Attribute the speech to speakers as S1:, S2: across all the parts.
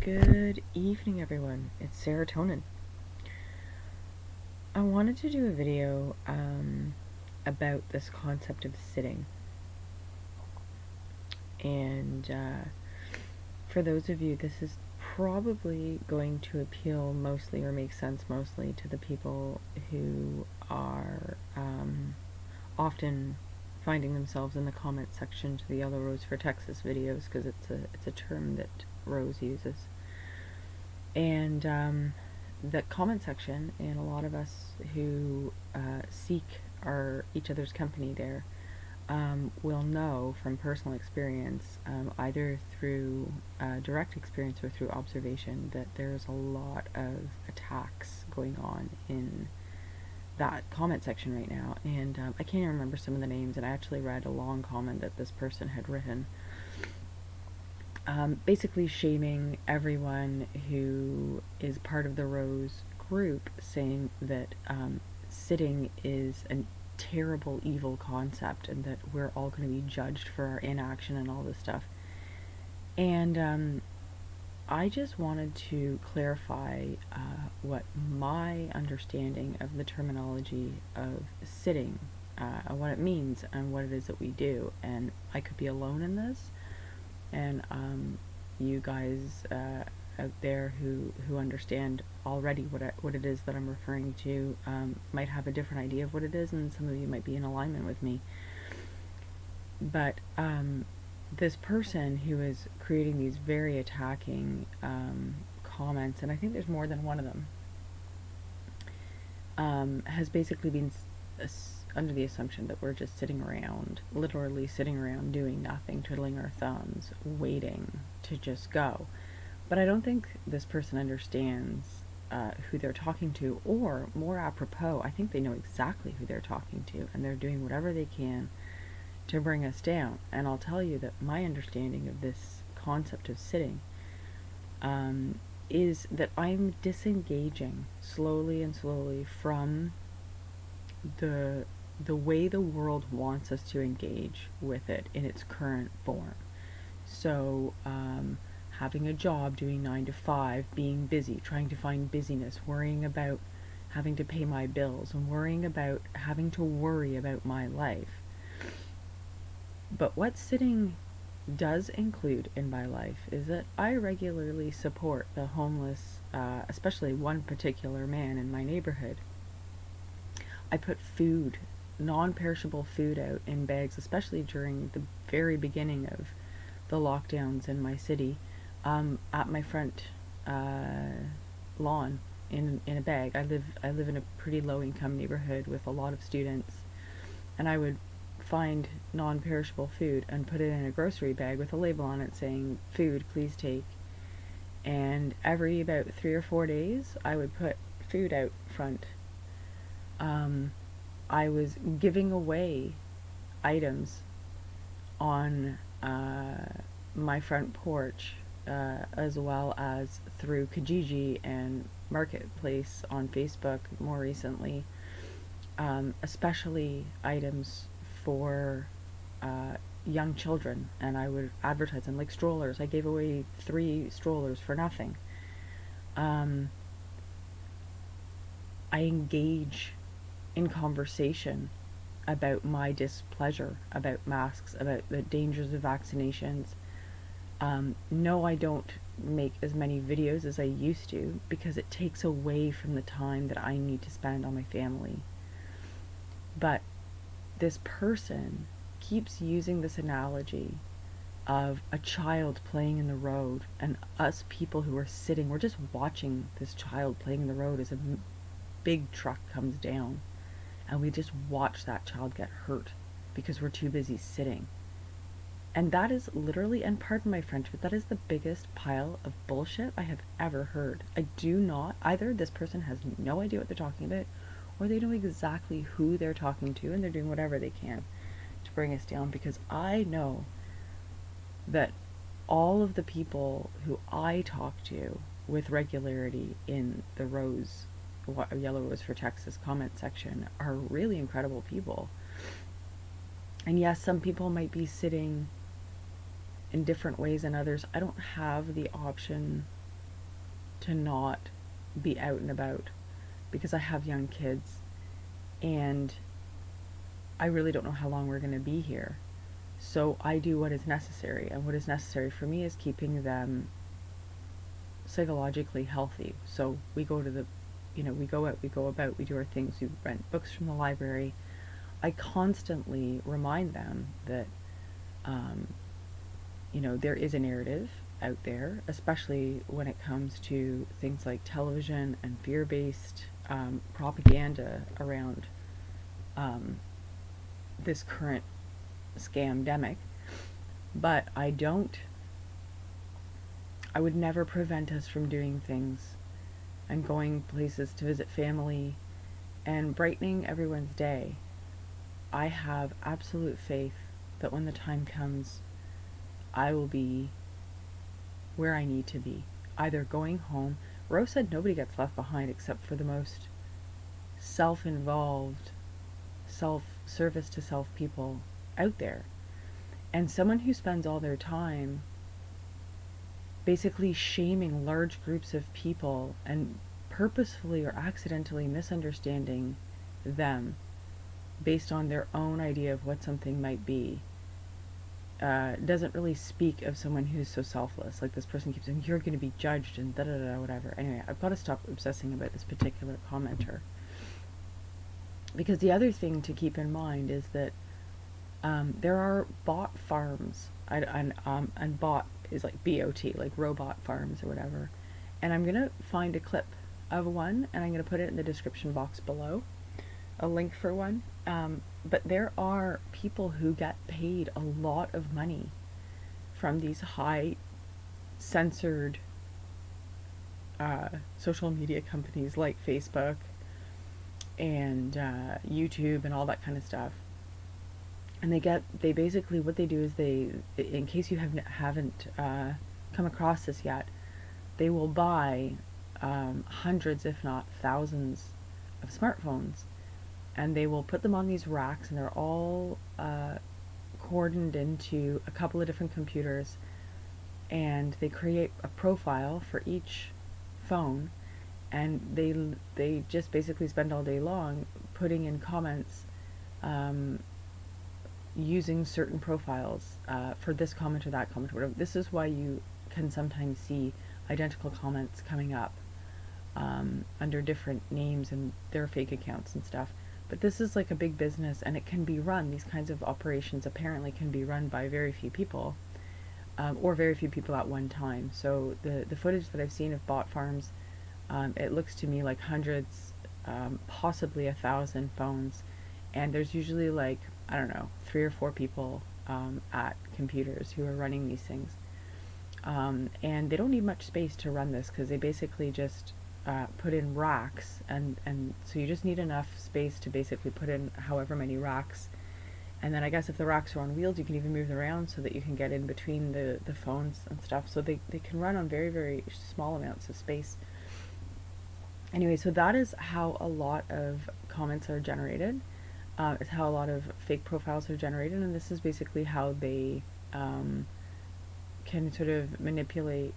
S1: Good evening, everyone. It's serotonin. I wanted to do a video about this concept of sitting. And for those of you, this is probably going to appeal mostly or make sense mostly to the people who are often finding themselves in the comment section to the Yellow Rose for Texas videos, because it's a term that Rose uses. And the comment section, and a lot of us who seek each other's company there will know from personal experience, either through direct experience or through observation, that there's a lot of attacks going on in that comment section right now. And I can't even remember some of the names, and I actually read a long comment that this person had written, basically shaming everyone who is part of the Rose group, saying that sitting is a terrible, evil concept, and that we're all going to be judged for our inaction and all this stuff. And I just wanted to clarify what my understanding of the terminology of sitting, what it means, and what it is that we do. And I could be alone in this, and you guys out there who understand already what it is that I'm referring to might have a different idea of what it is, and some of you might be in alignment with me. But this person who is creating these very attacking comments, and I think there's more than one of them, has basically been under the assumption that we're just sitting around, literally sitting around doing nothing, twiddling our thumbs, waiting to just go. But I don't think this person understands who they're talking to, or more apropos, I think they know exactly who they're talking to, and they're doing whatever they can to bring us down. And I'll tell you that my understanding of this concept of sitting is that I'm disengaging slowly and slowly from the way the world wants us to engage with it in its current form. So having a job, doing 9 to 5, being busy, trying to find busyness, worrying about having to pay my bills, and worrying about having to worry about my life. But what sitting does include in my life is that I regularly support the homeless, especially one particular man in my neighborhood. I put food, non-perishable food, out in bags, especially during the very beginning of the lockdowns in my city, at my front lawn in a bag. I live in a pretty low-income neighborhood with a lot of students, and I would find non-perishable food and put it in a grocery bag with a label on it saying, "Food, please take." And every about 3 or 4 days, I would put food out front. I was giving away items on my front porch, as well as through Kijiji and Marketplace on Facebook more recently, especially items for young children, and I would advertise them, like strollers. I gave away 3 strollers for nothing. I engage in conversation about my displeasure about masks, about the dangers of vaccinations. No, I don't make as many videos as I used to, because it takes away from the time that I need to spend on my family. But this person keeps using this analogy of a child playing in the road, and us people who are sitting, we're just watching this child playing in the road as a big truck comes down, and we just watch that child get hurt because we're too busy sitting. And that is literally, and pardon my French, but that is the biggest pile of bullshit I have ever heard. I do not, either this person has no idea what they're talking about, or they know exactly who they're talking to, and they're doing whatever they can to bring us down, because I know that all of the people who I talk to with regularity in the Yellow Rose for Texas comment section are really incredible people. And yes, some people might be sitting in different ways than others. I don't have the option to not be out and about because I have young kids and I really don't know how long we're going to be here. So I do what is necessary, and what is necessary for me is keeping them psychologically healthy. So we go to the, we go out, we go about, we do our things, we rent books from the library. I constantly remind them that, there is a narrative out there, especially when it comes to things like television and fear-based propaganda around this current scamdemic. But I would never prevent us from doing things and going places to visit family and brightening everyone's day. I have absolute faith that when the time comes, I will be where I need to be, either going home. Rose said nobody gets left behind except for the most self-involved, service to self people out there. And someone who spends all their time basically shaming large groups of people and purposefully or accidentally misunderstanding them based on their own idea of what something might be, doesn't really speak of someone who's so selfless. Like, this person keeps saying, you're going to be judged and da-da-da, whatever. Anyway, I've got to stop obsessing about this particular commenter. Because the other thing to keep in mind is that there are bot farms, and bot is like B-O-T, like robot farms or whatever. And I'm going to find a clip of one, and I'm going to put it in the description box below, a link for one. But there are people who get paid a lot of money from these high censored social media companies like Facebook and YouTube and all that kind of stuff. And they basically, what they do is in case you haven't come across this yet, they will buy hundreds, if not thousands, of smartphones, and they will put them on these racks, and they're all cordoned into a couple of different computers, and they create a profile for each phone, and they just basically spend all day long putting in comments using certain profiles for this comment or that comment or whatever. This is why you can sometimes see identical comments coming up under different names and their fake accounts and stuff. But this is like a big business, and it can be run, these kinds of operations apparently can be run by very few people, or very few people at one time. So the footage that I've seen of bot farms, it looks to me like hundreds, possibly 1,000 phones, and there's usually like, I don't know, 3 or 4 people at computers who are running these things. And they don't need much space to run this, because they basically just put in racks, and so you just need enough space to basically put in however many racks. And then I guess if the racks are on wheels, you can even move them around so that you can get in between the phones and stuff. So they can run on very, very small amounts of space. Anyway, so that is how a lot of comments are generated. It's how a lot of fake profiles are generated, and this is basically how they can sort of manipulate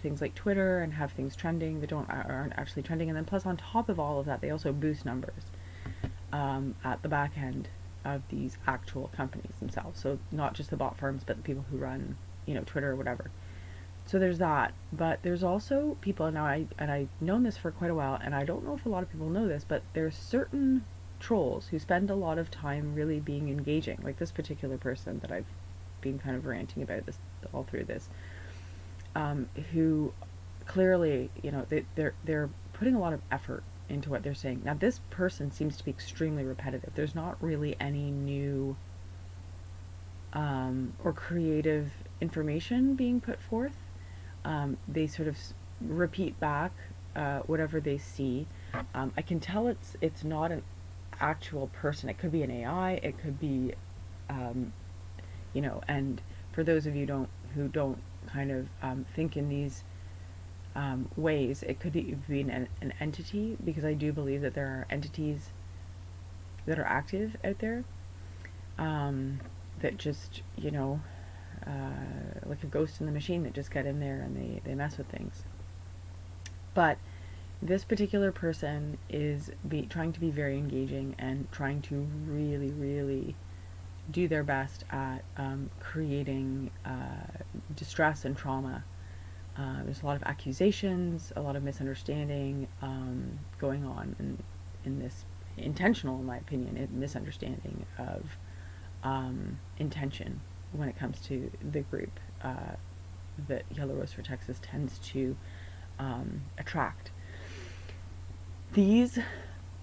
S1: things like Twitter and have things trending that aren't actually trending. And then plus on top of all of that, they also boost numbers at the back end of these actual companies themselves. So not just the bot firms, but the people who run, Twitter or whatever. So there's that. But there's also people, now I've known this for quite a while, and I don't know if a lot of people know this, but there's certain trolls who spend a lot of time really being engaging, like this particular person that I've been kind of ranting about this all through this, who clearly, they're putting a lot of effort into what they're saying. Now, this person seems to be extremely repetitive. There's not really any new or creative information being put forth. They sort of repeat back whatever they see. I can tell it's not an actual person. It could be an AI. It could be, and for those of you who don't kind of think in these ways, it could be an entity, because I do believe that there are entities that are active out there that just, like a ghost in the machine, that just get in there and they mess with things. But this particular person is trying to be very engaging and trying to really, really do their best at creating distress and trauma. There's a lot of accusations, a lot of misunderstanding going on in this intentional, in my opinion, misunderstanding of intention when it comes to the group that Yellow Rose for Texas tends to attract. These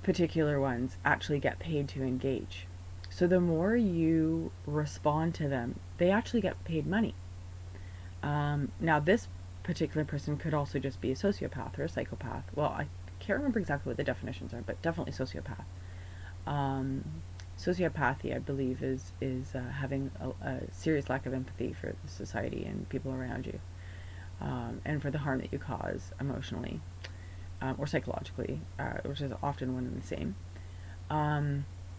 S1: particular ones actually get paid to engage. So the more you respond to them, they actually get paid money. Now, this particular person could also just be a sociopath or a psychopath. Well, I can't remember exactly what the definitions are, but definitely sociopath. Sociopathy, I believe, is having a serious lack of empathy for the society and people around you, and for the harm that you cause emotionally or psychologically, which is often one and the same.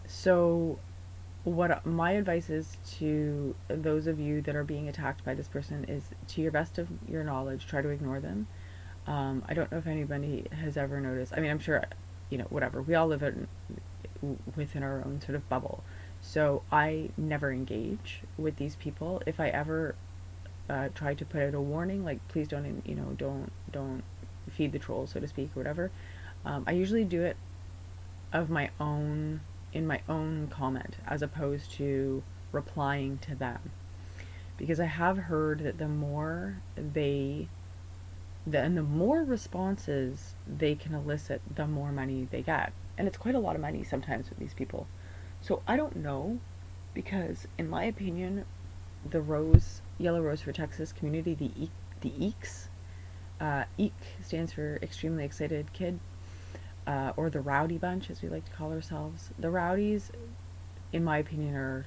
S1: So what my advice is to those of you that are being attacked by this person is, to your best of your knowledge, try to ignore them. I don't know if anybody has ever noticed. I mean, I'm sure, whatever. We all live within our own sort of bubble. So I never engage with these people. If I ever try to put out a warning, like, please don't, don't feed the trolls, so to speak, or whatever, I usually do it in my own comment, as opposed to replying to them, because I have heard that the more responses they can elicit, the more money they get, and it's quite a lot of money sometimes with these people. So I don't know, because in my opinion, the Yellow Rose for Texas community, the EEKs, EEK stands for Extremely Excited Kid, or the Rowdy Bunch, as we like to call ourselves. The Rowdies, in my opinion, are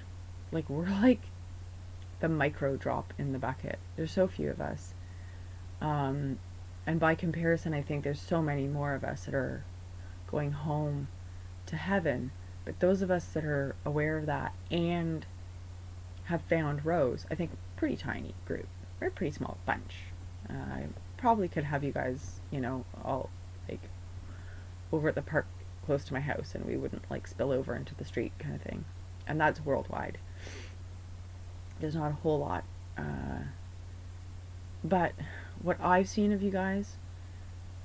S1: we're like the micro drop in the bucket. There's so few of us. And by comparison, I think there's so many more of us that are going home to heaven. But those of us that are aware of that and have found Rose, I think, pretty tiny group. We're a pretty small bunch. I probably could have you guys, all over at the park close to my house, and we wouldn't spill over into the street kind of thing. And that's worldwide. There's not a whole lot. But what I've seen of you guys,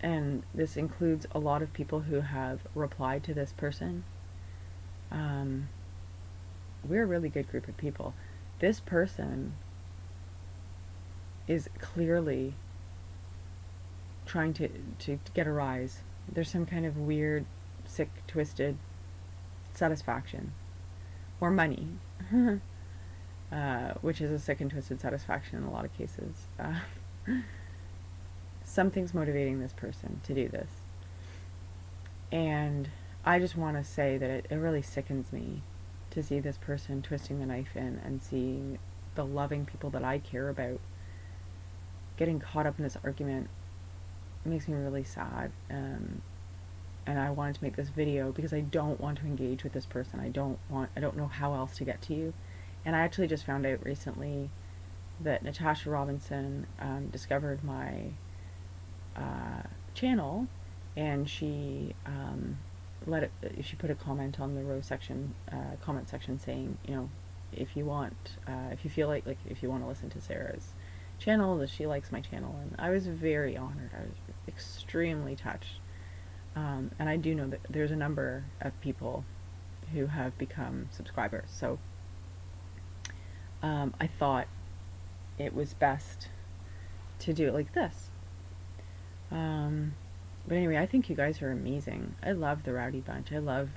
S1: and this includes a lot of people who have replied to this person, we're a really good group of people. This person is clearly trying to get a rise. There's some kind of weird, sick, twisted satisfaction. Or money. Which is a sick and twisted satisfaction in a lot of cases. Something's motivating this person to do this. And I just want to say that it really sickens me to see this person twisting the knife in, and seeing the loving people that I care about getting caught up in this argument. It makes me really sad. And I wanted to make this video because I don't want to engage with this person. I don't know how else to get to you. And I actually just found out recently that Natasha Robinson discovered my channel, and she she put a comment on the comment section saying, if you feel like if you want to listen to Sarah's channel, that she likes my channel. And I was very honored. I was extremely touched. And I do know that there's a number of people who have become subscribers. So I thought it was best to do it like this. But anyway, I think you guys are amazing. I love the Rowdy Bunch. I love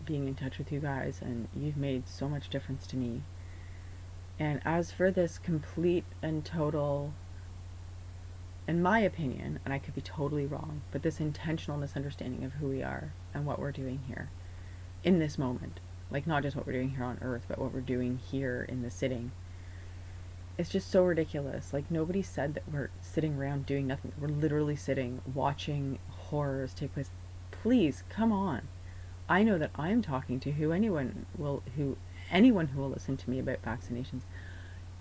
S1: being in touch with you guys, and you've made so much difference to me. And as for this complete and total, in my opinion, and I could be totally wrong, but this intentional misunderstanding of who we are and what we're doing here in this moment, not just what we're doing here on Earth, but what we're doing here in the sitting, it's just so ridiculous. Nobody said that we're sitting around doing nothing. We're literally sitting, watching horrors take place. Please, come on. I know that I'm talking to anyone who will listen to me about vaccinations.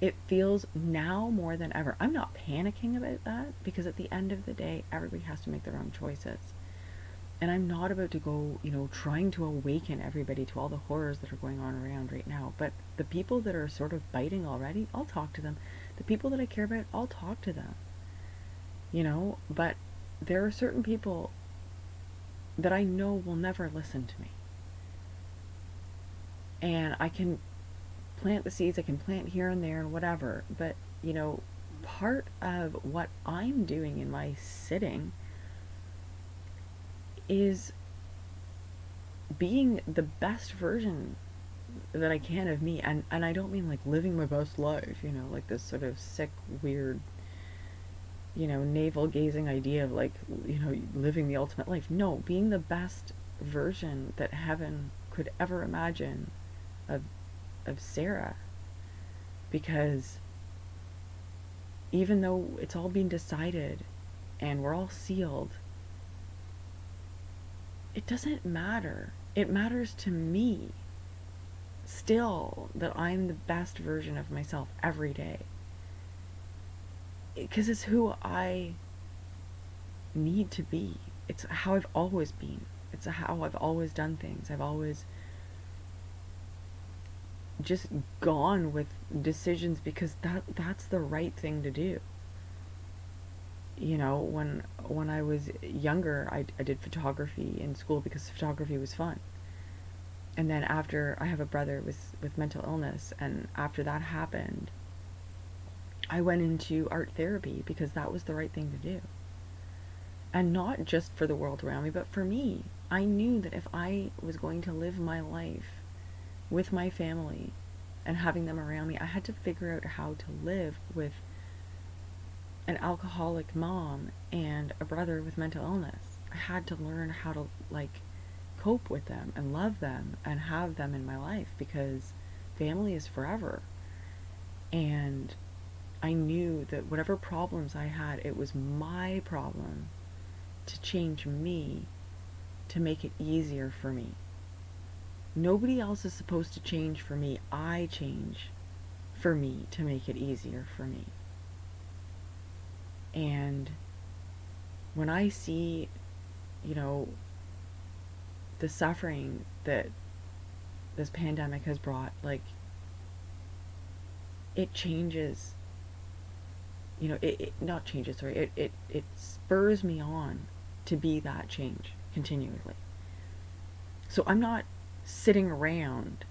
S1: It feels now more than ever. I'm not panicking about that because at the end of the day, everybody has to make their own choices. And I'm not about to go, trying to awaken everybody to all the horrors that are going on around right now. But the people that are sort of biting already, I'll talk to them. The people that I care about, I'll talk to them. But there are certain people that I know will never listen to me. And I can plant the seeds, I can plant here and there and whatever. But, part of what I'm doing in my sitting is being the best version that I can of me. And I don't mean like living my best life, like this sort of sick, weird, navel gazing idea of like, living the ultimate life. No, being the best version that heaven could ever imagine of Sarah. Because even though it's all being decided and we're all sealed, it doesn't matter. It matters to me still that I'm the best version of myself every day. Because it's who I need to be. It's how I've always been. It's how I've always done things. I've always just gone with decisions because that's the right thing to do. When I was younger, I did photography in school because photography was fun. And then after, I have a brother with mental illness, and after that happened, I went into art therapy because that was the right thing to do. And not just for the world around me, but for me. I knew that if I was going to live my life with my family and having them around me, I had to figure out how to live with an alcoholic mom and a brother with mental illness. I had to learn how to cope with them and love them and have them in my life because family is forever. And I knew that whatever problems I had, it was my problem to change me to make it easier for me. Nobody else is supposed to change for me. I change for me to make it easier for me. And when I see, the suffering that this pandemic has brought, it changes, it not changes, sorry, it spurs me on to be that change continually. So I'm not sitting around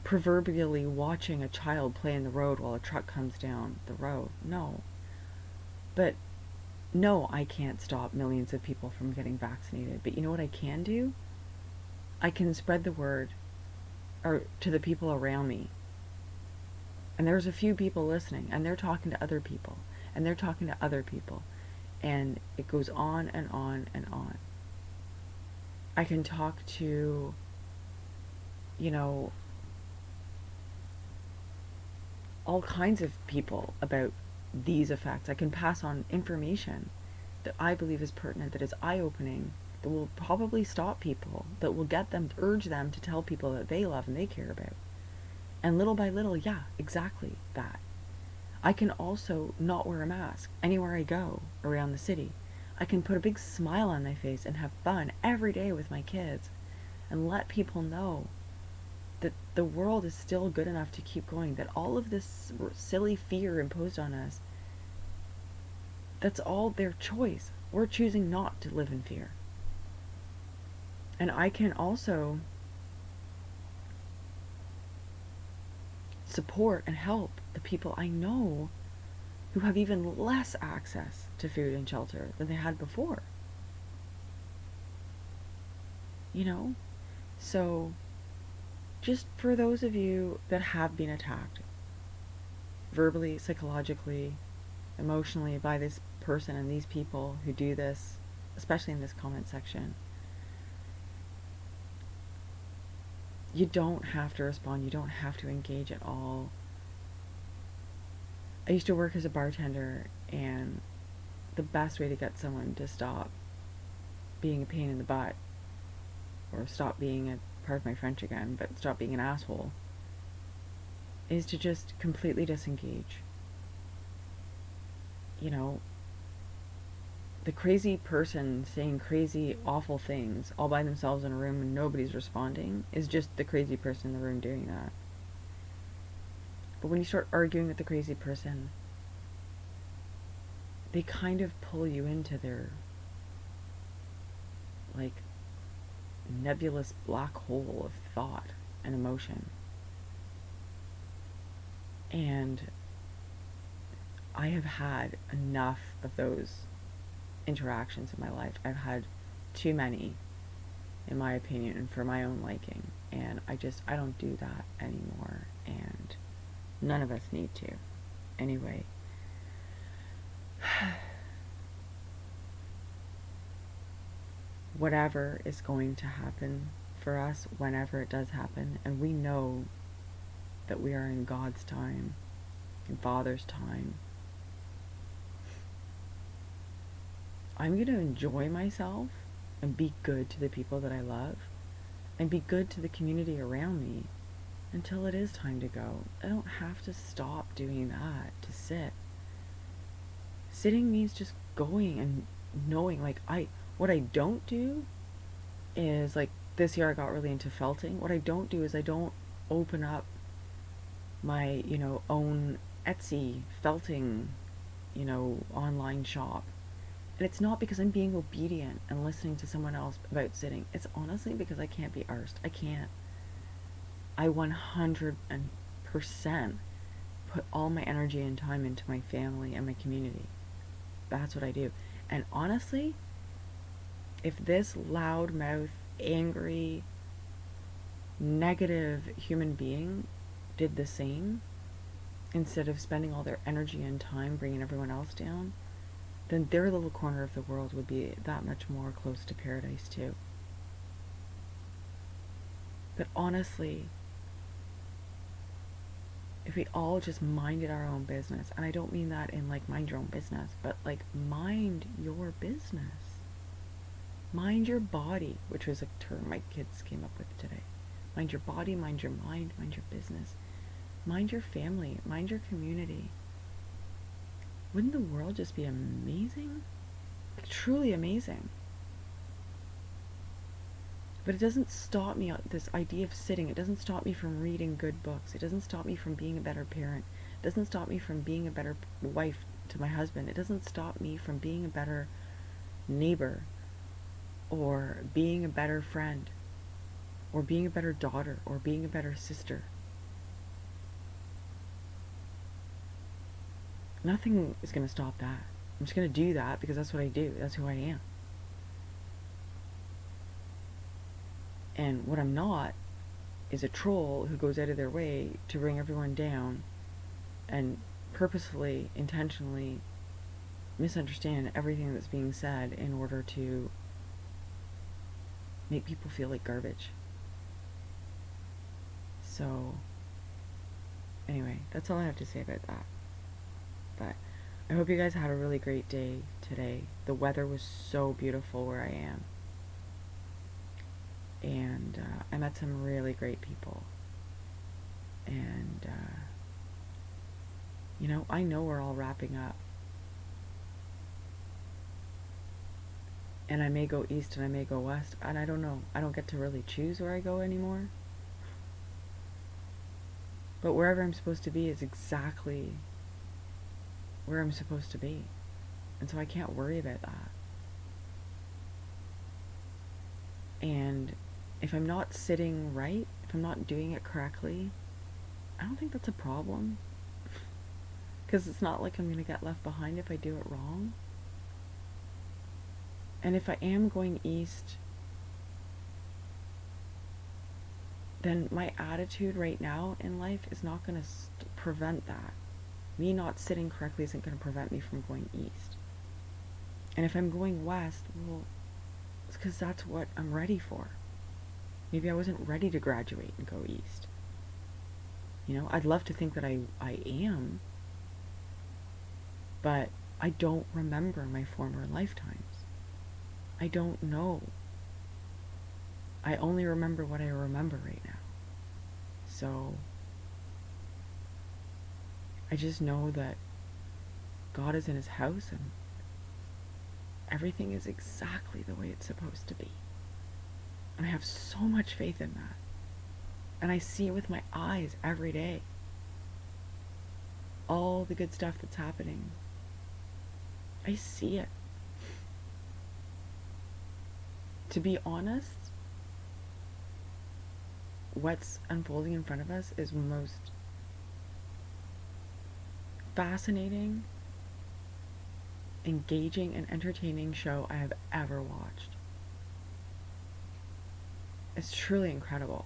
S1: proverbially watching a child play in the road while a truck comes down the road. No. But no, I can't stop millions of people from getting vaccinated. But you know what I can do? I can spread the word to the people around me. And there's a few people listening, and they're talking to other people, and they're talking to other people. And it goes on and on and on. I can talk to, all kinds of people about these effects. I can pass on information that I believe is pertinent, that is eye-opening, that will probably stop people, that will urge them to tell people that they love and they care about. And little by little, yeah, exactly that. I can also not wear a mask anywhere I go around the city. I can put a big smile on my face and have fun every day with my kids and let people know that the world is still good enough to keep going, that all of this silly fear imposed on us, that's all their choice. We're choosing not to live in fear. And I can also support and help the people I know who have even less access to food and shelter than they had before. So just for those of you that have been attacked verbally, psychologically, emotionally by this person and these people who do this, especially in this comment section, you don't have to respond. You don't have to engage at all. I used to work as a bartender, and the best way to get someone to stop being a pain in the butt, or stop being pardon my French again, but stop being an asshole, is to just completely disengage. You know, the crazy person saying crazy, awful things all by themselves in a room and nobody's responding is just the crazy person in the room doing that. But when you start arguing with the crazy person, they kind of pull you into their, like, nebulous black hole of thought and emotion. And I have had enough of those interactions in my life. I've had too many, in my opinion, and for my own liking. And I don't do that anymore. And none of us need to. Anyway. Whatever is going to happen for us, whenever it does happen, and we know that we are in God's time, in Father's time, I'm going to enjoy myself and be good to the people that I love and be good to the community around me until it is time to go. I don't have to stop doing that to sit. Sitting means just going and knowing, like, what I don't do is, like, this year I got really into felting. What I don't do is I don't open up my, own Etsy felting, online shop. And it's not because I'm being obedient and listening to someone else about sitting. It's honestly because I can't be arsed. I can't. I 100% put all my energy and time into my family and my community. That's what I do. And honestly, if this loudmouth, angry, negative human being did the same, instead of spending all their energy and time bringing everyone else down, then their little corner of the world would be that much more close to paradise too. But honestly, if we all just minded our own business, and I don't mean that in, like, mind your own business, but, like, mind your business. Mind your body, which was a term my kids came up with today. Mind your body, mind your mind, mind your business. Mind your family, mind your community. Wouldn't the world just be amazing? Like, truly amazing. But it doesn't stop me, this idea of sitting, it doesn't stop me from reading good books. It doesn't stop me from being a better parent. It doesn't stop me from being a better wife to my husband. It doesn't stop me from being a better neighbor, or being a better friend, or being a better daughter, or being a better sister. Nothing is going to stop that. I'm just going to do that because that's what I do. That's who I am. And what I'm not is a troll who goes out of their way to bring everyone down and purposefully, intentionally misunderstand everything that's being said in order to make people feel like garbage. So, anyway, that's all I have to say about that. But I hope you guys had a really great day today. The weather was so beautiful where I am. And I met some really great people. And, I know we're all wrapping up. And I may go east and I may go west. And I don't know. I don't get to really choose where I go anymore. But wherever I'm supposed to be is exactly where I'm supposed to be. And so I can't worry about that. And if I'm not sitting right, if I'm not doing it correctly, I don't think that's a problem. Because it's not like I'm going to get left behind if I do it wrong. And if I am going east, then my attitude right now in life is not going to prevent that. Me not sitting correctly isn't going to prevent me from going east. And if I'm going west, well, it's because that's what I'm ready for. Maybe I wasn't ready to graduate and go east. I'd love to think that I am, but I don't remember my former lifetimes. I don't know. I only remember what I remember right now. So, I just know that God is in his house and everything is exactly the way it's supposed to be. And I have so much faith in that. And I see it with my eyes every day. All the good stuff that's happening. I see it. To be honest, what's unfolding in front of us is the most fascinating, engaging, and entertaining show I have ever watched. It's truly incredible.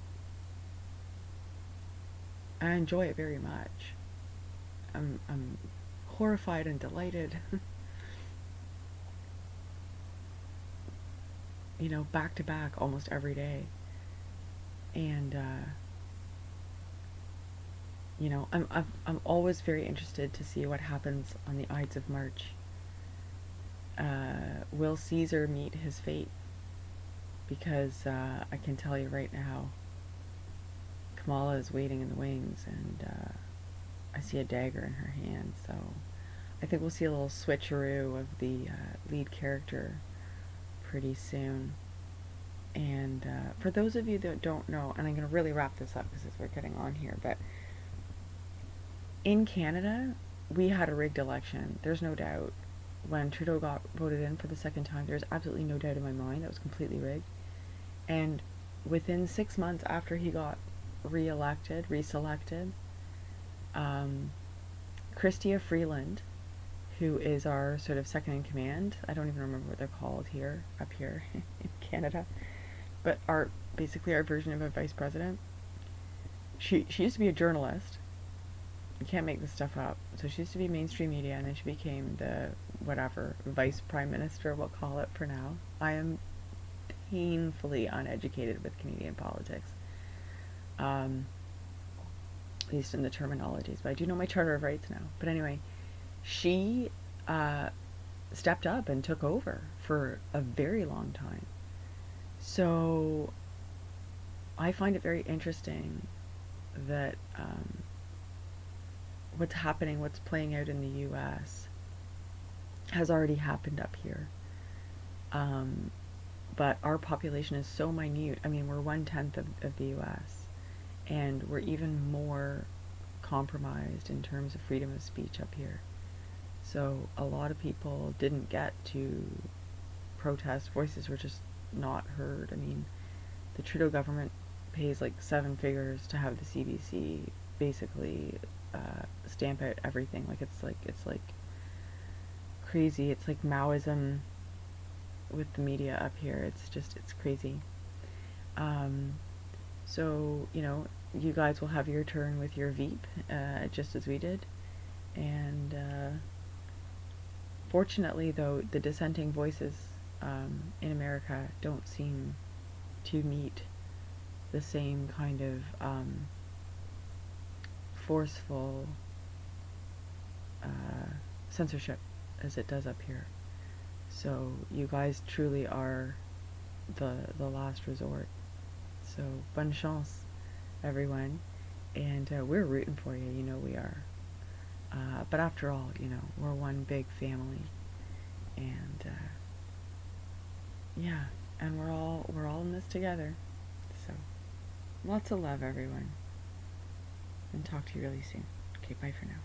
S1: I enjoy it very much. I'm horrified and delighted. You know, back to back almost every day. And you know, I'm always very interested to see what happens on the Ides of March. Will Caesar meet his fate? Because I can tell you right now, Kamala is waiting in the wings, and I see a dagger in her hand. So I think we'll see a little switcheroo of the lead character pretty soon. And for those of you that don't know, and I'm going to really wrap this up because we're getting on here, but in Canada, we had a rigged election. There's no doubt. When Trudeau got voted in for the second time, there's absolutely no doubt in my mind that was completely rigged. And within 6 months after he got reselected, Chrystia Freeland, who is our sort of second in command, I don't even remember what they're called up here in Canada, but basically our version of a vice president. She used to be a journalist. You can't make this stuff up. So she used to be mainstream media, and then she became the whatever vice prime minister, we'll call it for now. I am painfully uneducated with Canadian politics, at least in the terminologies, but I do know my Charter of Rights now. But anyway, she stepped up and took over for a very long time. So I find it very interesting that what's happening, what's playing out in the U.S. has already happened up here. But our population is so minute. I mean, we're 1/10 of the U.S. and we're even more compromised in terms of freedom of speech up here. So a lot of people didn't get to protest. Voices were just not heard. I mean, the Trudeau government pays like 7 figures to have the CBC basically stamp out everything. It's like crazy. It's like Maoism with the media up here. It's crazy. So, you know, you guys will have your turn with your Veep, just as we did. And fortunately, though, the dissenting voices in America don't seem to meet the same kind of forceful censorship as it does up here. So you guys truly are the last resort. So bonne chance, everyone, and we're rooting for you. You know we are. But after all, you know, we're one big family, and yeah, and we're all in this together. So lots of love, everyone, and talk to you really soon. Okay, bye for now.